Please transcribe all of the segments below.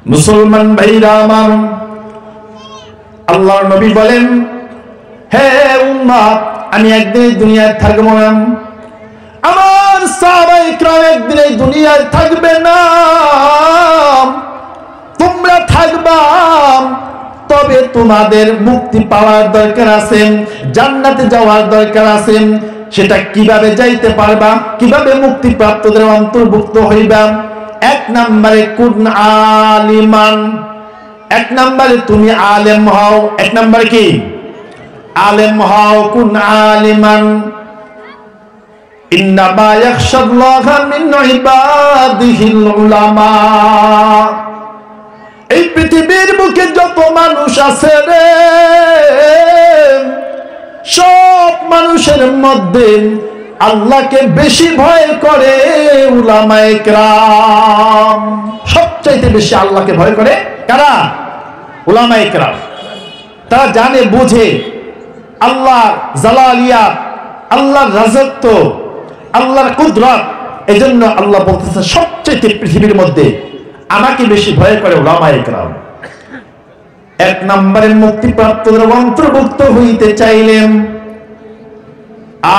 মুসলমান ভাইরা আমার, আল্লাহর নবী বলেন, হে উম্মত, আমি একদিন দুনিয়ায় থাকবো না, আমার সাহাবায়ে কিরাম একদিন এই দুনিয়ায় থাকবে না, তোমরা থাকবা, তবে তোমাদের মুক্তি পাওয়ার দরকার আছে, জান্নাতে যাওয়ার দরকার আছে। সেটা কিভাবে যাইতে পারবা, কিভাবে মুক্তি প্রাপ্তদের অন্তর্ভুক্ত হইবা? এক নম্বরে কুন আলিমান, এক নম্বরে তুমি আলেম হও। এক নম্বরে কি? আলেম হও। কুন আলিমান, ইন্নামা ইয়াখশাল্লাহা মিন ইবাদিহিল উলামা। এই পৃথিবীর বুকে যত মানুষ আছে রে, সব মানুষের মধ্যে আল্লাহকে বেশি ভয় করে উলামায়ে কেরাম। সবচাইতে বেশি আল্লাহকে ভয় করে কারা? উলামায়ে কেরাম। তারা জানে বুঝে আল্লাহর জালালিয়াত, আল্লাহর রাজত্ব, আল্লাহর কুদরত। এজন্য আল্লাহ বলতেছে সবচাইতে পৃথিবীর মধ্যে আমাকে বেশি ভয় করে উলামায়ে কেরাম। এক নম্বরে মুক্তিপ্রাপ্তদের অন্তর্ভুক্ত হইতে চাইলেন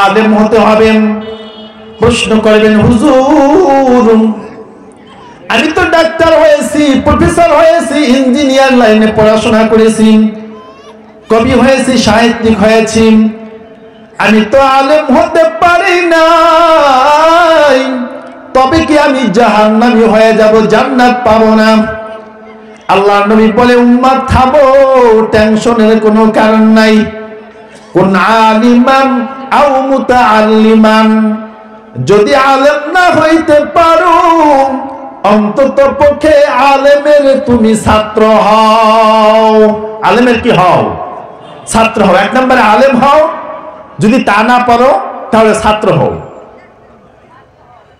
আলেম হতে হবে। প্রশ্ন করবেন, হুজুর আমি তো ডাক্তার হয়েছি, প্রফেসর হয়েছি, ইঞ্জিনিয়ার লাইনে পড়াশোনা করেছি, কবি হয়েছি, সাহিত্যিক হয়েছি, আমি তো আলেম হতে পারি না, তবে কি আমি জাহান্নামী হয়ে যাব, জান্নাত পাবো না? আল্লাহর নবী বলে, উম্মত থামো, টেনশনের কোনো কারণ নাই। কুন আলিমান আও মুতাআল্লিমান, যদি আলেম না হইতে পারো, অন্তত পক্ষে আলেমের তুমি ছাত্র হও। আলেমের কি হও? ছাত্র হও। এক নম্বরে আলেম হও, যদি তা না পারো তাহলে ছাত্র হও।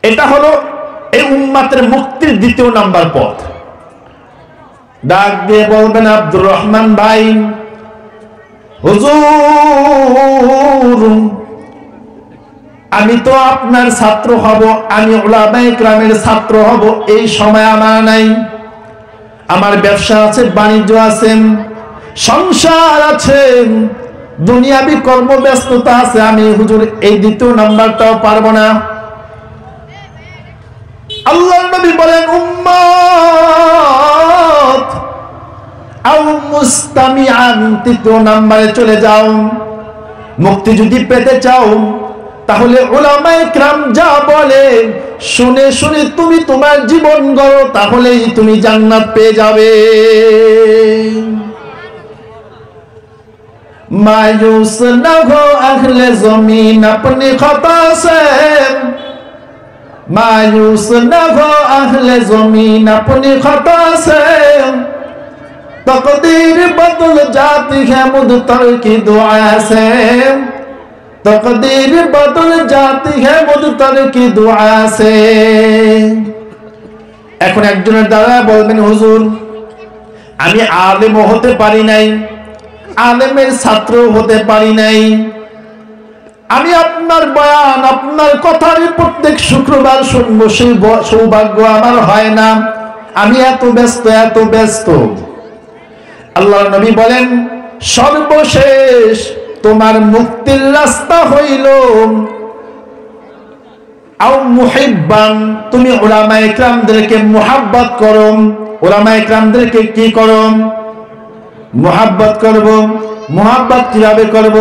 এটা হলো এই উম্মতের মুক্তির দ্বিতীয় নাম্বার পথ। ডাক দিয়ে বলবেন, আব্দুর রহমান ভাই, হুজুর আমি তো আপনার ছাত্র হব, আমি উলামায়ে কেরামের ছাত্র হব, এই সময় আমার নাই। আমার ব্যবসা আছে, বাণিজ্য আছে, সংসার আছে, দুনিয়াবি কর্মব্যস্ততা আছে, আমি হুজুর এই দ্বিতীয় নাম্বারটাও পারবো না। আল্লাহর নবী বলেন, উম্মত আও মুস্তামিআন, তৃতীয় নাম্বারে চলে যাও। মুক্তি যদি পেতে চাও, তাহলে উলামায়ে কেরাম যা বলে শুনে শুনে তুমি তোমার জীবন গড়ো, তাহলেই তুমি জান্নাত পেয়ে যাবে। মায়ুস না হো আহলে জমিন আপনি খতা সে, मायूस न हो अहले ज़मीन अपनी खता से, तकदीर बदल जाती है मुद्तर की दुआ से, तकदीर बदल जाती है मुद्तर की दुआ से। এখন একজনের দ্বারা বলবেন, হুজুর আমি আলেম হতে পারি নাই, আলেমের ছাত্র হতে পারি নাই, আমি আপনার বয়ান, আপনার কথার প্রত্যেক শুক্রবার শুনবো, সেই সৌভাগ্য আমার হয় না, আমি এত ব্যস্ত, এত ব্যস্ত। আল্লাহর নবী বলেন, সর্বশেষ তোমার মুক্তির রাস্তা হইল আও মুহিব্বান, তুমি উলামায়ে কেরামদেরকে মুহাব্বত করো। উলামায়ে কেরামদেরকে কি করো? মুহাব্বত করব। মুহাব্বত কিভাবে করব?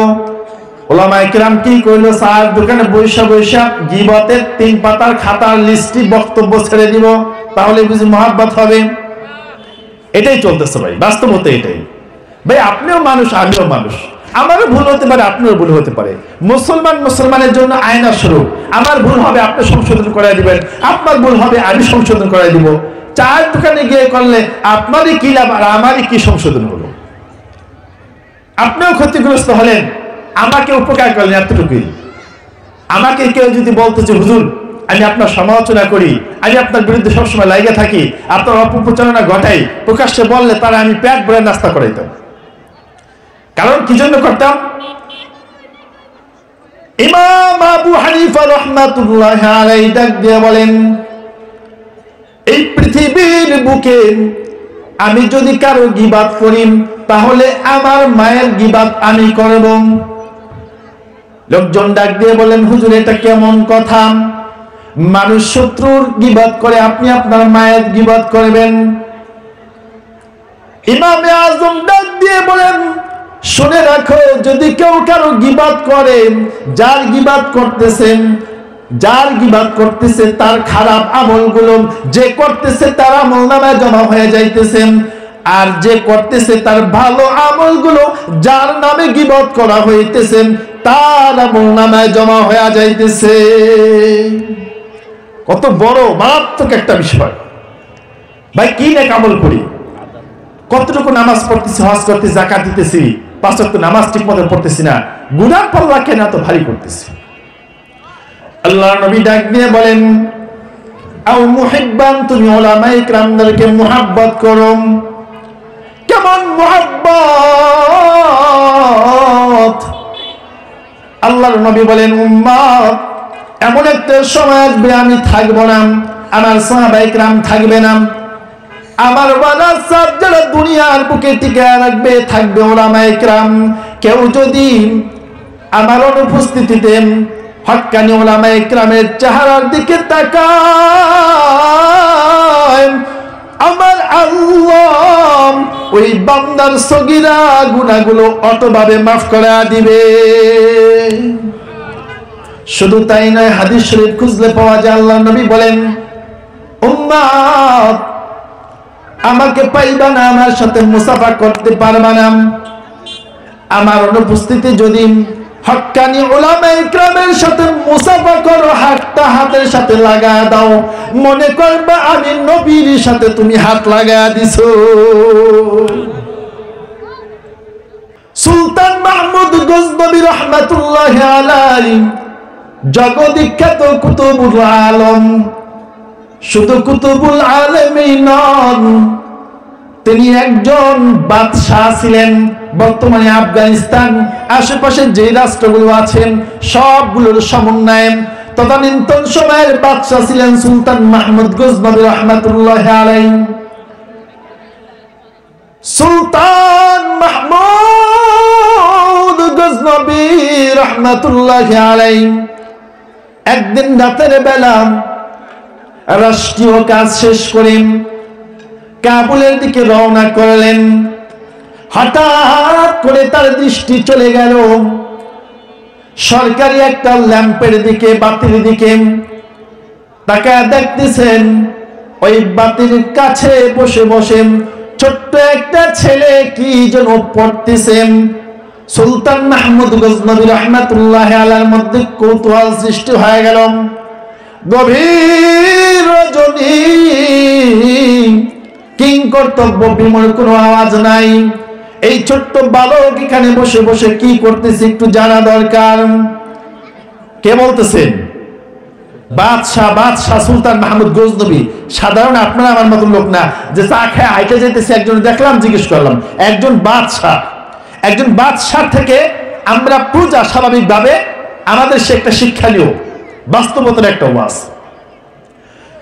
উলামায়ে কেরাম কি কইলো? চায়ের দোকানে বৈশা বৈশা গীবতের 3 পাতার খাতার লিস্টি বক্তব্য ছেড়ে দিব, তাহলে বুঝি মুহাব্বত হবে? এটাই চলতেছে ভাই, বাস্তবতা এটাই। ভাই আপনিও মানুষ, আমিও মানুষ, আমারও ভুল হতে পারে, আপনারও ভুল হতে পারে। মুসলমান মুসলমানের জন্য আয়না স্বরূপ। আমার ভুল হবে আপনি সংশোধন করাই দিবেন, আপনার ভুল হবে আমি সংশোধন করাই দিব। চায়ের দোকানে গিয়ে করলে আপনারই কি লাভ আর আমারই কি সংশোধন হলো? আপনিও ক্ষতিগ্রস্ত হলেন, আমাকে উপকার করলেন, এতটুকুই। আমাকে কেউ যদি বলতো যে হুজুর আমি আপনার সমালোচনা করি, আমি আপনার বিরুদ্ধে সবসময় লাগিয়ে থাকি, আপনার অপপ্রচারণা ঘটাই, প্রকাশ্যে বললে তারা আমি পেট ভরে নাস্তা করাইতাম। কারণ কি জন্য করতাম? ইমাম আবু হানিফা রাহমাতুল্লাহ আলাইহি ডাক দিয়ে বলেন, এই পৃথিবীর বুকে আমি যদি কারো গীবাত করি তাহলে আমার মায়ের গীবাত আমি করব। লোকজন ডাক দিয়ে বলেন, হুজুর এটা কেমন কথা? মানুষ শত্রুর গীবাত করে, আপনি আপনার মায়ের গীবাত করবেন? ইমামে আজম ডাক দিয়ে বলেন, শুনে রাখো, যদি কেউ কারো গীবাত করে, যার গীবাত করতেছে তার খারাপ আমলগুলো যে করতেছে তার আমলনামায় জমা হয়ে যাইতেছে, আর যে করতেছে তার ভালো আমলগুলো যার নামে গীবত করা হইতেছে তার আমলনামায় জমা হয়ে যাইতেছে। কত বড় মারাত্মক একটা বিষয় ভাই। কি নেক আমল করি, কতটুকু নামাজ পড়তেছি, হজ করতেছি, যাকাত দিতেছি, 5 ওয়াক্ত নামাজ ঠিক মতো পড়তেছি না, গুনার পাল্লা কেন এত ভারী করতেছি? আল্লাহর নবী ডাক দিয়ে বলেন, আও মুহিব্বান, তুমি উলামায়ে কিরামদেরকে মুহাব্বত করো। কেমন মুহাব্বত? আল্লাহর নবী বলেন, উম্মত, এমন একটা সময় আসবে আমি থাকবো না, আমার সাহাবায়ে কিরাম থাকবে না, আমার ওয়ারাসাত যারা দুনিয়ার বুকে টিকে রাখবে থাকবে উলামায়ে কিরাম। কেউ যদি আমার অনুপস্থিতিতে হক্কানি উলামায়ে কিরামের চেহারার দিকে তাকায়, আমার আল্লাহ ওই বান্দার সগীরা গুনাহগুলো অটোভাবে মাফ করে দিবে। শুধু তাই নয়, হাদিস শরীফ খুঁজলে পাওয়া যায়, আল্লাহর নবী বলেন, উম্মত, আমাকে পাইবা না, আমার সাথে মুসাফা করতে পারবা না, আমার অনুপস্থিতি যদি হক্কানি উলামায়ে কিরামের সাথে মুসাফা করো, হাতটা হাতের সাথে লাগা দাও, মনে করবা আমি নবীর সাথে তুমি হাত লাগা দিছো। সুলতান মাহমুদ গজনবী রাহমাতুল্লাহি আলাইহি জগদ্বিখ্যাত কুতুবুল আলম, শুধু কুতুবুল আলমই নন, তিনি একজন বাদশাহ ছিলেন। বর্তমানে আফগানিস্তান আশেপাশে যে রাষ্ট্রগুলো আছেন সবগুলোর সমন্বয়ে তদানীন্তন সময়ের বাদশাহ ছিলেন সুলতান মাহমুদ গজনবী রাহমাতুল্লাহি আলাইহি। সুলতান মাহমুদ গজনবী রাহমাতুল্লাহি আলাইহি একদিন রাতের বেলা রাষ্ট্রীয় কাজ শেষ করে কাবুলের দিকে রওনা করলেন। হঠাৎ করে তার দৃষ্টি চলে গেল সরকারি একটা ল্যাম্পের দিকে, বাতির দিকে। তাকায় দেখতেছেন ওই বাতির কাছে বসে বসে ছোট্ট একটা ছেলে কি যেন পড়তেছেন। সুলতান মাহমুদ গজনবী রাহমাতুল্লাহি আলাইহির মধ্যে কৌতূহল সৃষ্টি হয়ে গেল। গভীর রজনী, কিং কর্তব্য বিমূঢ় কোনো আওয়াজ নাই, এই ছোট্ট বালক এখানে বসে বসে কি করতেছে একটু জানা দরকার। কে বলতেছেন? বাদশাহ সুলতান মাহমুদ গজনবী। সাধারণ আপনার আমার মতো লোক না যে চা খেয়ে হাইটে যেতেছে, একজন দেখলাম জিজ্ঞেস করলাম। একজন বাদশাহ থেকে আমরা পূজা স্বাভাবিকভাবে আমাদের সে একটা শিক্ষণীয় বাস্তবতার একটা ওয়াজ।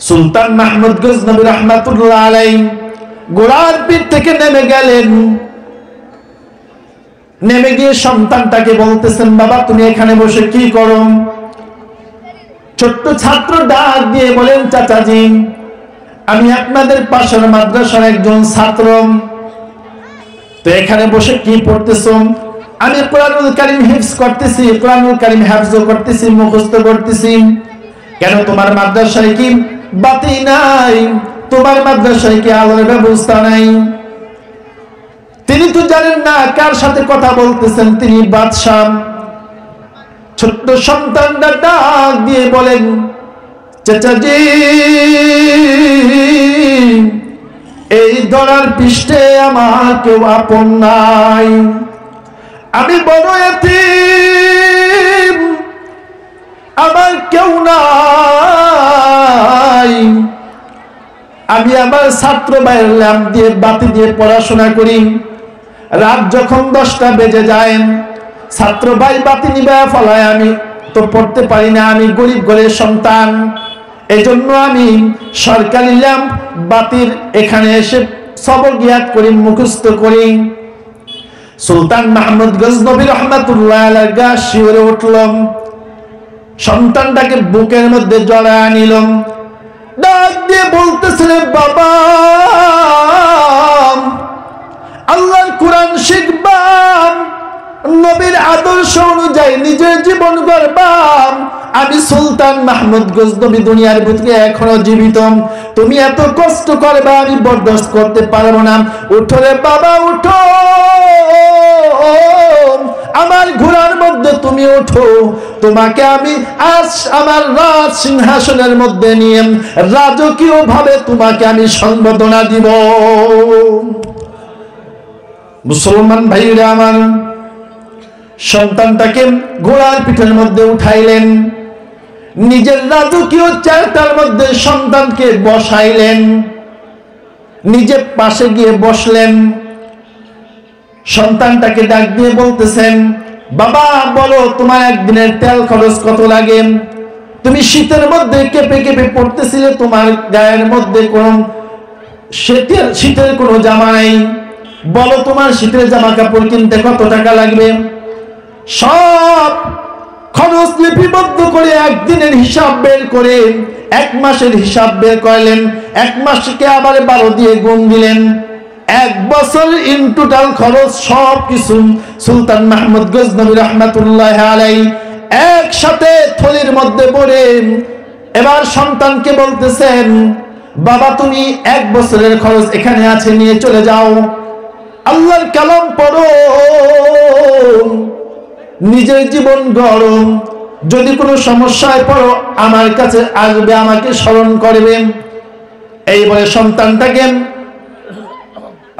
সুলতান মাহমুদ গজনবী রাহমাতুল্লাহ আলাইহি ঘোড়ার পিঠ থেকে নেমে গেলেন। নেমে গিয়ে সন্তানটাকে বলতেছেন, বাবা তুমি এখানে বসে কি করো? ছোট্ট ছাত্র ডাক দিয়ে বলেন, চাচাজি আমি আপনাদের পাশের মাদ্রাসার একজন ছাত্র, তো এখানে বসে কি পড়তেছ? আমি কোরআনুল কারীম হিফজ করতেছি, কোরআনুল কারীম হিফজ করতেছি, মুখস্থ করতেছি। কেন তোমার মাদ্রাসায় কি বাতি নাই? তোমার মাদ্রাসায় কি আলোর ব্যবস্থা নাই? তিনি তো জানেন না কার সাথে কথা বলতেছেন, তিনি বাদশাহ। ছোট্ট সন্তানটা ডাক দিয়ে বলেন, চাচাজি এই ধরার পৃষ্ঠে আমার কেউ আপন নাই, আমি বড় এতিম, আমার কেউ নাই। আমি আমার ছাত্র ভাইয়ের ল্যাম্প দিয়ে বাতি দিয়ে পড়াশোনা করি। রাত যখন 10টা বেজে যায়, ছাত্র ভাই বাতি নিবে ফলায়, আমি তো পড়তে পারি না, আমি গরিব ঘরের সন্তান। এজন্য আমি সরকারি ল্যাম্প বাতির এখানে এসে সবক ইয়াদ করি, মুখস্থ করি। সুলতান মাহমুদ গজনবী রহমাতুল্লাহ আলাইহি গা শিউরে উঠল, সন্তানটাকে বুকের মধ্যে জড়ায় নিল, ডাক দিয়ে বলতেছিলেন, বাবা আল্লাহর কোরআন শিখবা, নবীর আদর্শ অনুযায়ী নিজের জীবন গড়বা। আমি সুলতান মাহমুদ গজনবী দুনিয়ার বুকে এখনো জীবিত, তুমি এত কষ্ট করবা আমি বরদাস্ত করতে পারবো না। উঠো রে বাবা উঠো, আমার ঘোড়ার মধ্যে তুমি ওঠো, তোমাকে আমি আজ আমার রাজ সিংহাসনের মধ্যে নিয়ে রাজকীয় ভাবে তোমাকে আমি সম্বোধনা দিব। মুসলমান ভাইরা আমার, সন্তানটাকে ঘোড়ার পিঠের মধ্যে উঠাইলেন, নিজের রাজকীয় চেয়ারটার মধ্যে সন্তানকে বসাইলেন, নিজে পাশে গিয়ে বসলেন। সন্তানটাকে ডাক দিয়ে বলতেছেন, বাবা বলো তোমার একদিনের তেল খরচ কত লাগে? তুমি শীতের মধ্যে কেঁপে কেঁপে পড়তেছিলে, তোমার গায়ের মধ্যে কোন শীতের কোনো জামা নাই, বলো তোমার শীতের জামা কাপড় কিনতে কত টাকা লাগবে? সব খরচ লিপিবদ্ধ করে একদিনের হিসাব বের করে এক মাসের হিসাব বের করলেন, এক মাসকে আবার 12 দিয়ে গুণ দিলেন, এক বছর ইন টোটাল খরচ সব কিছু সুলতান মাহমুদ গজনবী রহমাতুল্লাহ আলাইহি একসাথে থলির মধ্যে ভরে এবার সন্তানকে বলতেছেন, বাবা তুমি এক বছরের খরচ এখানে আছে, নিয়ে চলে যাও, আল্লাহর কালাম পড়ো, নিজের জীবন গড়ো, যদি কোনো সমস্যায় পড়ো আমার কাছে আসবে, আমাকে স্মরণ করবে। এই বলে সন্তানটাকে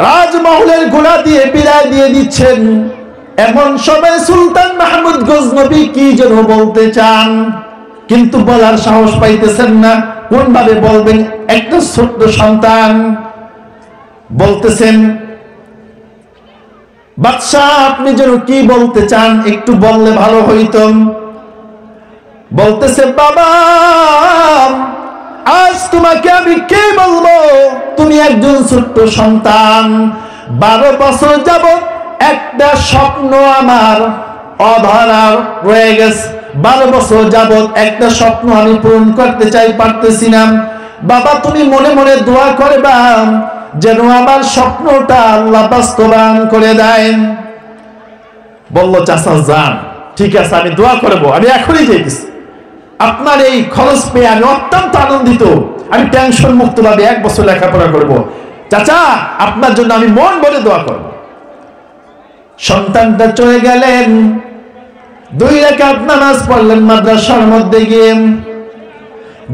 রাজমহলের ঘোড়া দিয়ে বিদায় দিয়ে দিচ্ছেন। এমন সময় সুলতান মাহমুদ গজনবী কি যেন বলতে চান, কিন্তু বলার সাহস পাইতেছেন না, কোন ভাবে বলবেন। একটা ছোট্ট সন্তান বলতেছেন, বাদশাহ আপনি যেন কি বলতে চান একটু বললে ভালো হইতো। বলতেছে, বাবা আজ তোমাকে আমি কে বলবো, তুমি একজন ছোট্ট সন্তান, 12 বছর যাবত একটা স্বপ্ন আমার অধরার রয়ে গেছে, 12 বছর যাবত একটা স্বপ্ন আমি পূরণ করতে চাই, পারতেছি না। বাবা তুমি মনে মনে দোয়া করবা যেন আমার স্বপ্নটা আল্লাহ বাস্তবায়ন করে দেয়। বলল, চাচা যান, ঠিক আছে আমি দোয়া করবো, আমি এখনই যাইতেছি। আপনার এই খরচ পেয়ে আমি অত্যন্ত আনন্দিত, আমি টেনশন মুক্ত ভাবে 1 বছর লেখাপড়া করব। চাচা আপনার জন্য আমি মন ভরে দোয়া করব। সন্তানটা চলে গেলেন, 2 রাকাত নামাজ পড়লেন মাদ্রাসার মধ্যে গিয়ে,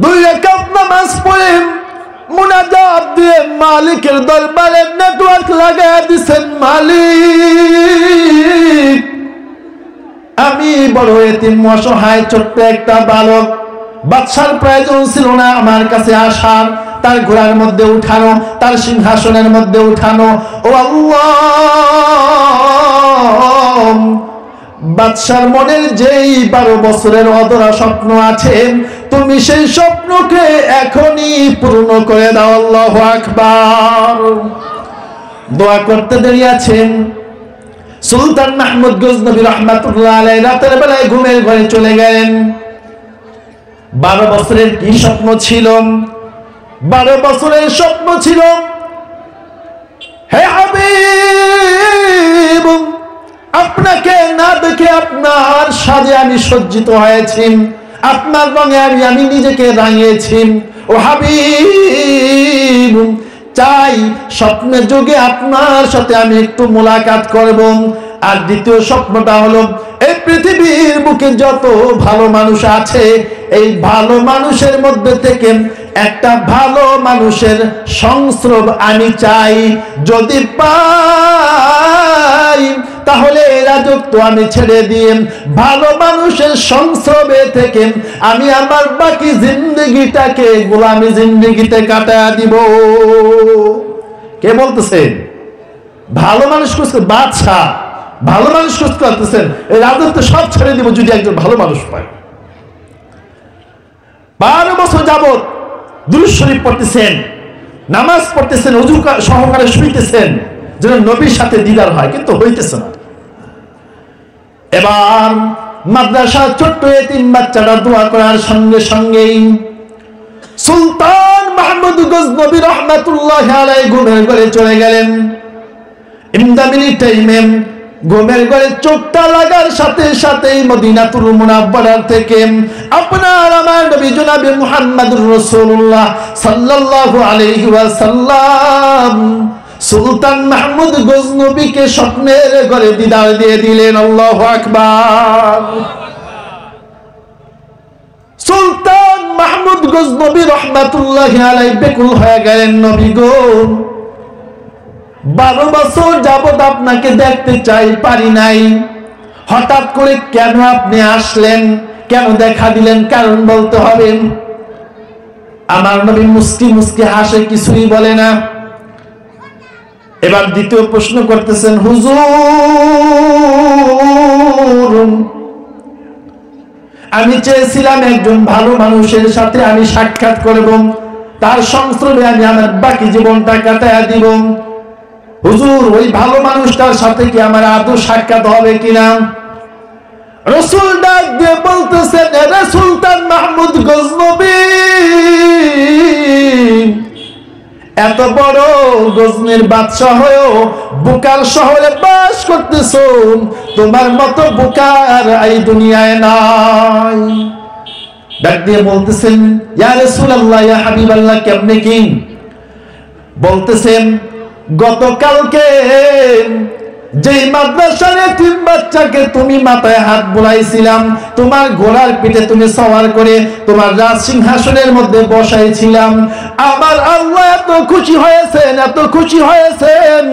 2 রাকাত নামাজ পড়ে মুনাজাত দিয়ে মালিকের দরবারে নেটওয়ার্ক লাগায় দিছেন, মালিক আমি বড় এতিম অসহায় ছোট্ট একটা বালক, বাদশার প্রয়োজন ছিল না আমার কাছে আসার, তার ঘোড়ার মধ্যে উঠানো, তার সিংহাসনের মধ্যে উঠানো। ও আল্লাহ, বাদশার মনের যেই 12 বছরের অধরা স্বপ্ন আছে, তুমি সেই স্বপ্নকে এখনই পূর্ণ করে দাও। আল্লাহু আকবার। দোয়া করতে দেরি আছেন। সুলতান মাহমুদ গজনবী রহমাতুল্লাহ আলাইহি রাতের বেলায় ঘুমের ঘরে চলে গেলেন। 12 বছরের কি স্বপ্ন ছিল? 12 বছরের স্বপ্ন ছিল, হে হাবিব আপনাকে না দেখে আপনার সাজে আমি সজ্জিত হয়েছি, আপনার রঙে আমি নিজেকে রাঙিয়েছি। ও হাবিব চাই স্বপ্নের যুগে আপনার সাথে আমি একটু মোলাকাত করব। আর দ্বিতীয় স্বপ্নটা হলো, এই পৃথিবীর বুকে যত ভালো মানুষ আছে, এই ভালো মানুষের মধ্যে থেকে একটা ভালো মানুষের সংস্রব আমি চাই, যদি পাই তাহলে রাজত্ব আমি ছেড়ে দিয়ে ভালো মানুষের সংস্রবে থেকে আমি আমার বাকি জিন্দগিটাকে গোলামি জিন্দগিতে কাটায় দিব। কে বলতেছে? ভালো মানুষ খুঁজতে, বাদশাহ ভালো মানুষ খুঁজতে পারতেছেন, এই রাজত্ব সব ছেড়ে দিব যদি একজন ভালো মানুষ পায়। 12 বছর যাবত দুরূদ শরীফ পড়তেছেন, নামাজ পড়তেছেন, ওযু সহকারে শুইতেছেন যেন নবীর সাথে দিদার হয়, কিন্তু হইতেছে না। এবার মাদ্রাসার ছোট্ট এতিম বাচ্চাটা দোয়া করার সঙ্গে সঙ্গেই সুলতান মাহমুদ গজনবী রহমাতুল্লাহি আলাইহি ঘুমের ঘরে চলে গেলেন। ইমদামিনী টাইমে ঘুমের ঘরে চোখটা লাগার সাথে সাথেই মদিনাতুল মুনাওয়ারা থেকে আপনার আমার নবী জনাবে মুহাম্মদুর রাসূলুল্লাহ সাল্লাল্লাহু আলাইহি ওয়াসাল্লাম সুলতান মাহমুদ গজনবীকে স্বপ্নের ঘরে দিদার দিয়ে দিলেন। আল্লাহু আকবার। সুলতান মাহমুদ গজনবী রহমাতুল্লাহি আলাইহি বেকুল হয়ে গেলেন, নবী গো 12 বছর যাবত আপনাকে দেখতে চাই, পারি নাই, হঠাৎ করে কেন আপনি আসলেন, কেন দেখা দিলেন, কারণ বলতে হবে। আমার নবী মুস্কি মুস্কি হাসে, কিছুই বলে না। এবার দ্বিতীয় প্রশ্ন করতেছেন, হুজুর আমি চেয়েছিলাম একজন ভালো মানুষের সাথে আমি সাক্ষাৎ করব, তার সংস্রবে আমি আমার বাকি জীবনটা কাটায়া দিব। হুজুর ওই ভালো মানুষটার সাথে কি আমার আদৌ সাক্ষাৎ হবে কিনা? রাসূল ডাক দিয়ে বলতেছেন, এরে সুলতান মাহমুদ গজনবী, এত বড় গজনীর বাদশা হয়েও বুকার শহরে বাস করতেছো, তোমার মতো বুকার এই দুনিয়ায় নাই। ডাক দিয়ে বলতেছেন, ইয়া রাসূলুল্লাহ, ইয়া হাবিবাল্লাহ, কেমনে কি? বলতেছেন, গতকালকে যেই মাদ্রাসার এতিম বাচ্চাকে তুমি মাথায় হাত বুলাইছিলাম, তোমার ঘোড়ার পিঠে তুমি সওয়ার করে তোমার রাজ সিংহাসনের মধ্যে বসাইছিলাম, আমার আল্লাহ এত খুশি হয়েছেন, এত খুশি হয়েছেন,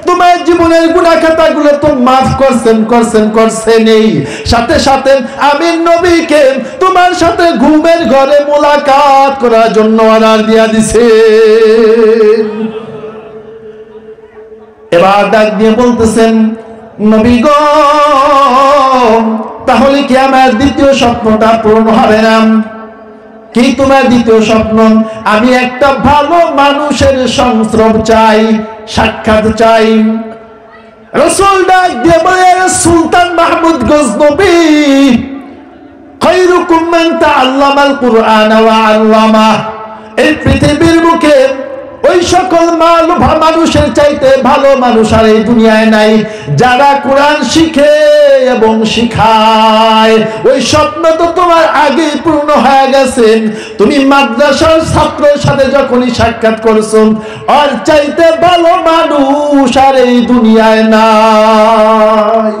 তোমার জীবনের গুনাহ খাতাগুলো তো মাফ করছেন এই সাথে সাথে আমি নবীকে তোমার সাথে ঘুমের ঘরে মোলাকাত করার জন্য অর্ডার দিয়া দিছে। এবার ডাক দিয়ে বলতেছেন, নবী গো তাহলে কি আমার দ্বিতীয় স্বপ্নটা পূরণ হবে না? কি তোমার দ্বিতীয় স্বপ্ন? আমি একটা ভালো মানুষের সংস্রব চাই, সাক্ষাৎ চাই। রাসূল ডাক দিয়ে বলে, সুলতান মাহমুদ গজনবী, খায়রুকুম মান তাআল্লামাল কুরআন ওয়া আল্লামা। এই পৃথিবীর মুখে ওই সকল মানুষের চাইতে ভালো মানুষ আর এই দুনিয়ায় নাই, যারা কোরআন শিখে এবং শিখায়। ওই স্বপ্ন তো তোমার আগেই পূর্ণ হয়ে গেছে। তুমি মাদ্রাসার ছাত্রের সাথে যখনই সাক্ষাৎ করছো, আর চাইতে ভালো মানুষ আর এই দুনিয়ায় নাই।